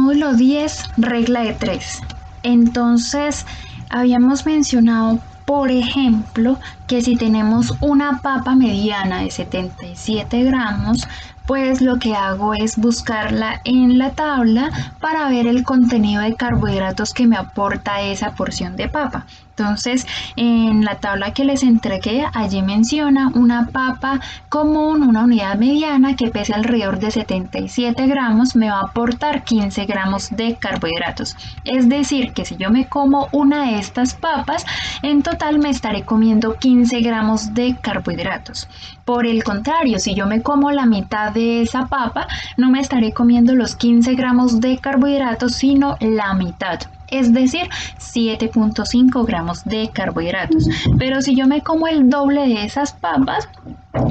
Módulo 10, regla de 3. Entonces, habíamos mencionado, por ejemplo, que si tenemos una papa mediana de 77 gramos, pues lo que hago es buscarla en la tabla para ver el contenido de carbohidratos que me aporta esa porción de papa. Entonces, en la tabla que les entregué, allí menciona una papa común, una unidad mediana que pesa alrededor de 77 gramos, me va a aportar 15 gramos de carbohidratos. Es decir, que si yo me como una de estas papas, en total me estaré comiendo 15 gramos de carbohidratos. Por el contrario, si yo me como la mitad de esa papa, no me estaré comiendo los 15 gramos de carbohidratos, sino la mitad. Es decir, 7.5 gramos de carbohidratos. Pero si yo me como el doble de esas papas,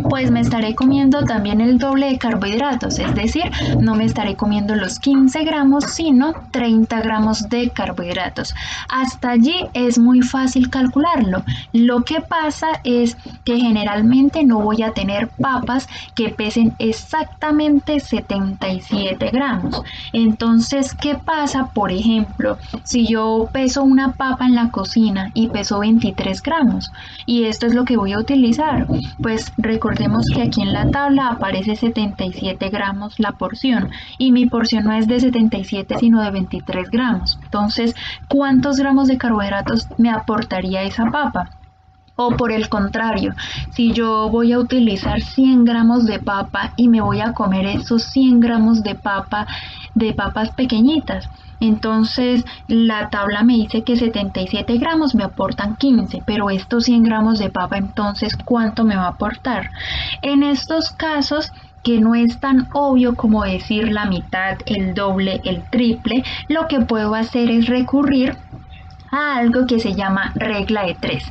pues me estaré comiendo también el doble de carbohidratos, es decir, no me estaré comiendo los 15 gramos, sino 30 gramos de carbohidratos. Hasta allí es muy fácil calcularlo. Lo que pasa es que generalmente no voy a tener papas que pesen exactamente 77 gramos. Entonces, ¿qué pasa? Por ejemplo, si yo peso una papa en la cocina y peso 23 gramos, y esto es lo que voy a utilizar, pues recordemos que aquí en la tabla aparece 77 gramos la porción y mi porción no es de 77 sino de 23 gramos. Entonces, ¿cuántos gramos de carbohidratos me aportaría esa papa? O por el contrario, si yo voy a utilizar 100 gramos de papa y me voy a comer esos 100 gramos de papas pequeñitas, entonces la tabla me dice que 77 gramos me aportan 15, pero estos 100 gramos de papa, entonces, ¿cuánto me va a aportar? En estos casos, que no es tan obvio como decir la mitad, el doble, el triple, lo que puedo hacer es recurrir a algo que se llama regla de 3.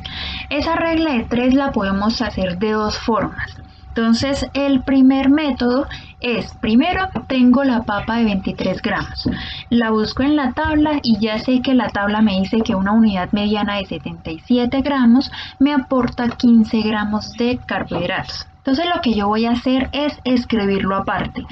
Esa regla de 3 la podemos hacer de dos formas. Entonces, el primer método es, primero tengo la papa de 23 gramos, la busco en la tabla y ya sé que la tabla me dice que una unidad mediana de 77 gramos me aporta 15 gramos de carbohidratos. Entonces, lo que yo voy a hacer es escribirlo aparte.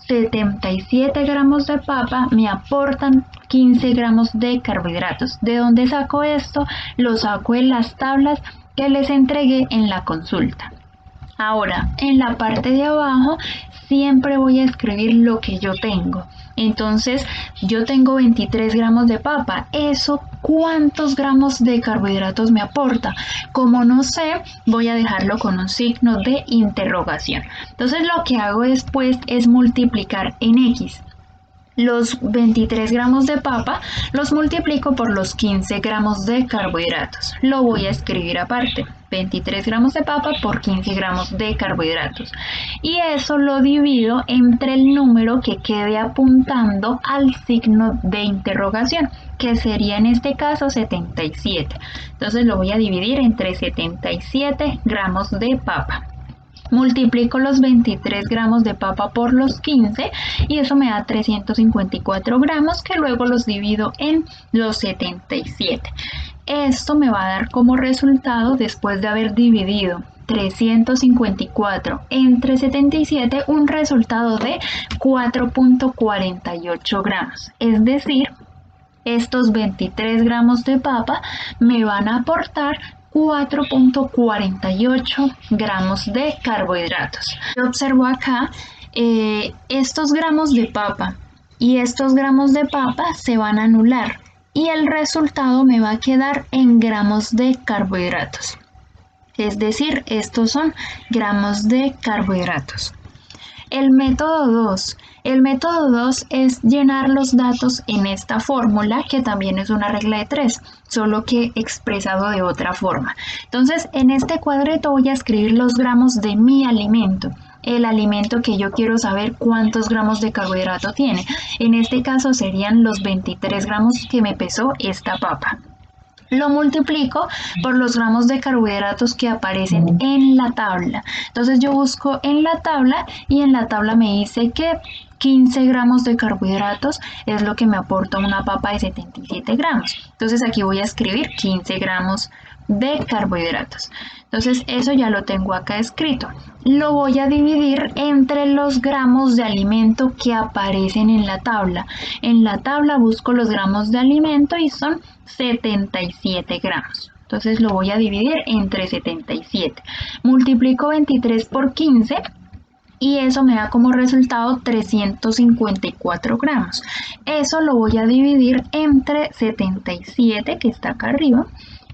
77 gramos de papa me aportan 15 gramos de carbohidratos. ¿De dónde saco esto? Lo saco en las tablas que les entregué en la consulta. Ahora, en la parte de abajo siempre voy a escribir lo que yo tengo. Entonces, yo tengo 23 gramos de papa. ¿Eso cuántos gramos de carbohidratos me aporta? Como no sé, voy a dejarlo con un signo de interrogación. Entonces, lo que hago después es multiplicar en X. Los 23 gramos de papa los multiplico por los 15 gramos de carbohidratos. Lo voy a escribir aparte. 23 gramos de papa por 15 gramos de carbohidratos. Y eso lo divido entre el número que quede apuntando al signo de interrogación, que sería en este caso 77. Entonces lo voy a dividir entre 77 gramos de papa. Multiplico los 23 gramos de papa por los 15 y eso me da 354 gramos, que luego los divido en los 77. Esto me va a dar como resultado, después de haber dividido 354 entre 77, un resultado de 4.48 gramos. Es decir, estos 23 gramos de papa me van a aportar 4.48 gramos de carbohidratos. Yo observo acá estos gramos de papa y estos gramos de papa se van a anular y el resultado me va a quedar en gramos de carbohidratos. Es decir, estos son gramos de carbohidratos. El método 2. El método 2 es llenar los datos en esta fórmula, que también es una regla de 3, solo que expresado de otra forma. Entonces, en este cuadrito voy a escribir los gramos de mi alimento, el alimento que yo quiero saber cuántos gramos de carbohidrato tiene. En este caso serían los 23 gramos que me pesó esta papa. Lo multiplico por los gramos de carbohidratos que aparecen en la tabla. Entonces yo busco en la tabla y en la tabla me dice que 15 gramos de carbohidratos es lo que me aporta una papa de 77 gramos. Entonces aquí voy a escribir 15 gramos de carbohidratos. Entonces eso ya lo tengo acá escrito. Lo voy a dividir entre los gramos de alimento que aparecen en la tabla. En la tabla busco los gramos de alimento y son 77 gramos. Entonces lo voy a dividir entre 77. Multiplico 23 por 15 y eso me da como resultado 354 gramos. Eso lo voy a dividir entre 77, que está acá arriba,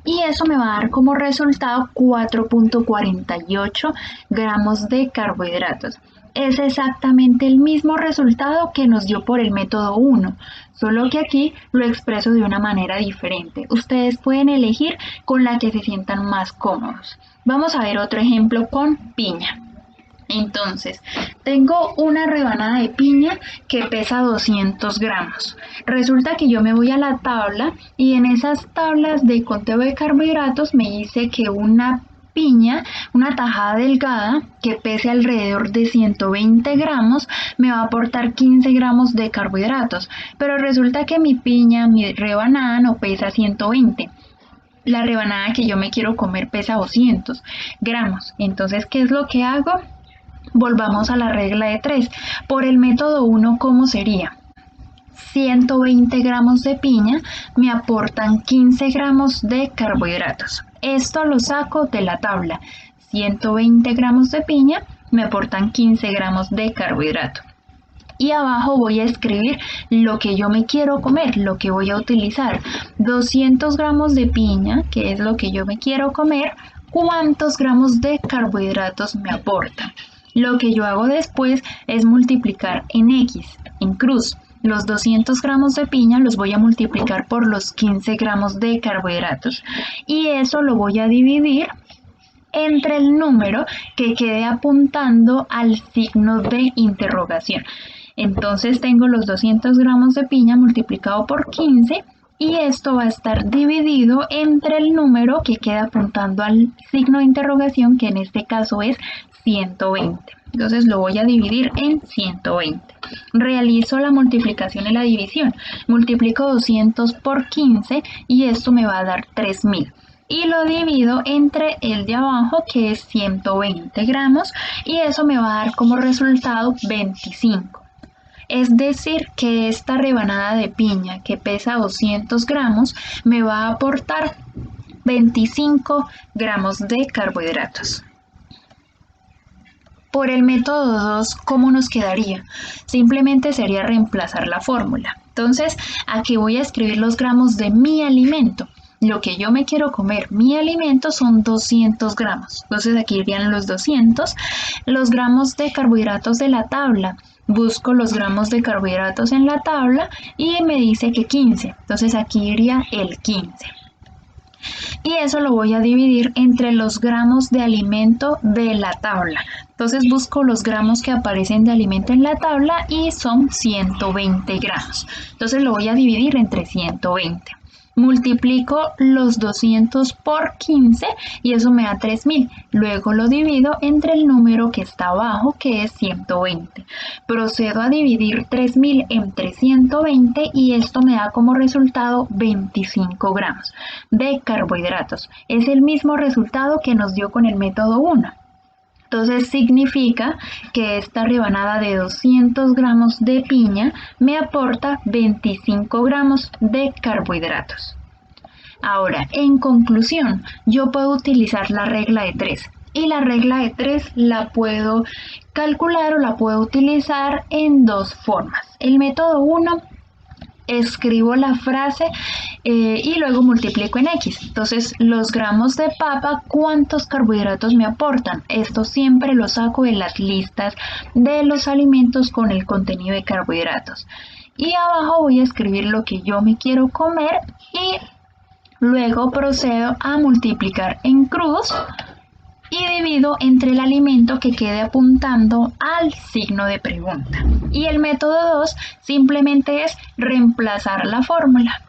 y eso me va a dar como resultado 4.48 gramos de carbohidratos. Es exactamente el mismo resultado que nos dio por el método 1, solo que aquí lo expreso de una manera diferente. Ustedes pueden elegir con la que se sientan más cómodos. Vamos a ver otro ejemplo con piña. Entonces, tengo una rebanada de piña que pesa 200 gramos. Resulta que yo me voy a la tabla y en esas tablas de conteo de carbohidratos me dice que una piña, una tajada delgada que pese alrededor de 120 gramos, me va a aportar 15 gramos de carbohidratos. Pero resulta que mi piña, mi rebanada no pesa 120. La rebanada que yo me quiero comer pesa 200 gramos. Entonces, ¿qué es lo que hago? Volvamos a la regla de 3. Por el método 1, ¿cómo sería? 120 gramos de piña me aportan 15 gramos de carbohidratos. Esto lo saco de la tabla. 120 gramos de piña me aportan 15 gramos de carbohidrato. Y abajo voy a escribir lo que yo me quiero comer, lo que voy a utilizar. 200 gramos de piña, que es lo que yo me quiero comer, ¿cuántos gramos de carbohidratos me aportan? Lo que yo hago después es multiplicar en X, en cruz. Los 200 gramos de piña los voy a multiplicar por los 15 gramos de carbohidratos. Y eso lo voy a dividir entre el número que quede apuntando al signo de interrogación. Entonces tengo los 200 gramos de piña multiplicado por 15 y esto va a estar dividido entre el número que queda apuntando al signo de interrogación, que en este caso es 120. Entonces lo voy a dividir en 120. Realizo la multiplicación y la división. Multiplico 200 por 15 y esto me va a dar 3000. Y lo divido entre el de abajo, que es 120 gramos, y eso me va a dar como resultado 25. Es decir, que esta rebanada de piña que pesa 200 gramos me va a aportar 25 gramos de carbohidratos. Por el método 2, ¿cómo nos quedaría? Simplemente sería reemplazar la fórmula. Entonces, aquí voy a escribir los gramos de mi alimento. Lo que yo me quiero comer, mi alimento, son 200 gramos. Entonces aquí irían los 200. Los gramos de carbohidratos de la tabla. Busco los gramos de carbohidratos en la tabla y me dice que 15. Entonces aquí iría el 15. Y eso lo voy a dividir entre los gramos de alimento de la tabla. Entonces busco los gramos que aparecen de alimento en la tabla y son 120 gramos. Entonces lo voy a dividir entre 120. Multiplico los 200 por 15 y eso me da 3000. Luego lo divido entre el número que está abajo, que es 120. Procedo a dividir 3000 entre 120 y esto me da como resultado 25 gramos de carbohidratos. Es el mismo resultado que nos dio con el método 1. Entonces significa que esta rebanada de 200 gramos de piña me aporta 25 gramos de carbohidratos. Ahora, en conclusión, yo puedo utilizar la regla de 3 y la regla de 3 la puedo calcular o la puedo utilizar en dos formas. El método 1, escribo la frase y luego multiplico en X. Entonces, los gramos de papa, ¿cuántos carbohidratos me aportan? Esto siempre lo saco de las listas de los alimentos con el contenido de carbohidratos. Y abajo voy a escribir lo que yo me quiero comer y luego procedo a multiplicar en cruz y divido entre el alimento que quede apuntando al signo de pregunta. Y el método 2 simplemente es reemplazar la fórmula.